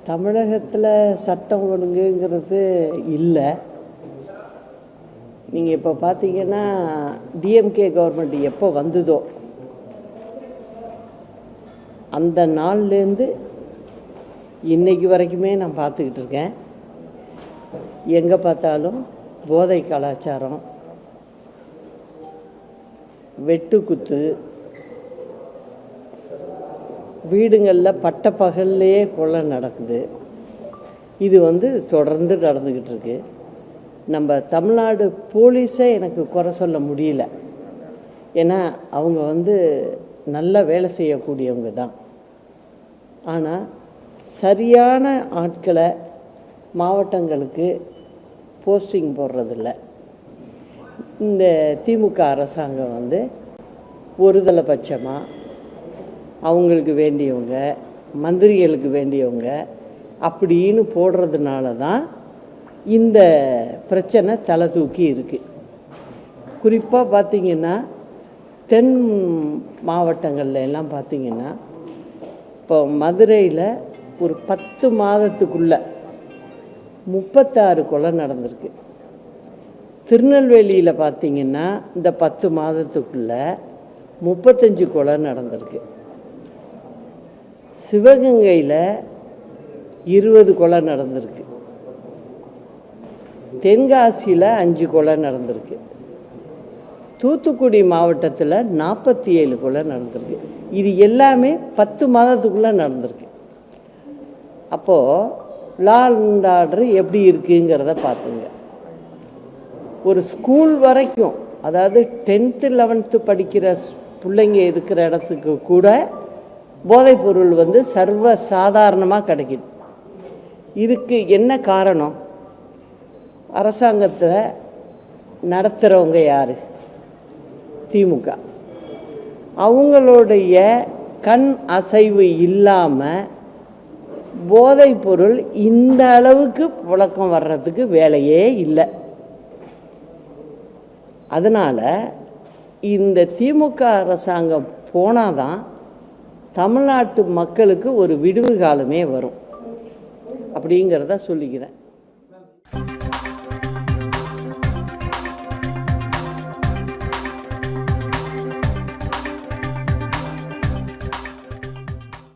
தமிழகத்தில் சட்டம் ஒழுங்குங்கிறது இல்லை. நீங்கள் இப்போ பார்த்தீங்கன்னா டிஎம்கே கவர்மெண்ட் எப்போ வந்ததோ அந்த நாள்லேருந்து இன்றைக்கு வரைக்குமே நான் பார்த்துக்கிட்டு இருக்கேன். எங்கே பார்த்தாலும் போதை கலாச்சாரம், வெட்டுக்குத்து, வீடுங்களில் பட்டப்பகல்லையே கொலை நடக்குது. இது தொடர்ந்து நடந்துக்கிட்டு இருக்கு. நம்ம தமிழ்நாடு போலீஸை எனக்கு குறை சொல்ல முடியல. ஏன்னா அவங்க நல்ல வேலை செய்யக்கூடியவங்க தான். ஆனால் சரியான ஆட்களை மாவட்டங்களுக்கு போஸ்டிங் போடுறதில்ல. இந்த திமுக அரசாங்கம் ஒருதலை பட்சமாக அவங்களுக்கு வேண்டியவங்க, மந்திரிகளுக்கு வேண்டியவங்க அப்படின்னு போடுறதுனால தான் இந்த பிரச்சனை தலை தூக்கி இருக்குது. குறிப்பாக பார்த்திங்கன்னா தென் மாவட்டங்கள்ல எல்லாம் பார்த்திங்கன்னா இப்போ மதுரையில் ஒரு 10 மாதத்துக்குள்ளே 36 கொலை நடந்திருக்கு. திருநெல்வேலியில் பார்த்திங்கன்னா இந்த 10 மாதத்துக்குள்ளே 35 கொலை நடந்திருக்கு. சிவகங்கையில் 20 கொலை நடந்திருக்கு. தென்காசியில் 5 கொலை நடந்திருக்கு. தூத்துக்குடி மாவட்டத்தில் 47 கொலை நடந்திருக்கு. இது எல்லாமே 10 மாதத்துக்குள்ளே நடந்திருக்கு. அப்போது லா அண்ட் ஆர்டர் எப்படி இருக்குங்கிறத பார்த்துங்க. ஒரு ஸ்கூல் வரைக்கும், அதாவது 10th 11th படிக்கிற பிள்ளைங்க இருக்கிற இடத்துக்கு கூட போதைப்பொருள் சர்வ சாதாரணமாக கிடைக்கிது. இதுக்கு என்ன காரணம்? அரசாங்கத்தில் நடத்துகிறவங்க யார்? திமுக. அவங்களுடைய கண் அசைவு இல்லாமல் போதைப்பொருள் இந்த அளவுக்கு புழக்கம் வர்றதுக்கு வேலையே இல்லை. அதனால் இந்த திமுக அரசாங்கம் போனாதான் தமிழ்நாட்டு மக்களுக்கு ஒரு விடிவு காலமே வரும் அப்படிங்கிறத சொல்லிக்கிறேன்.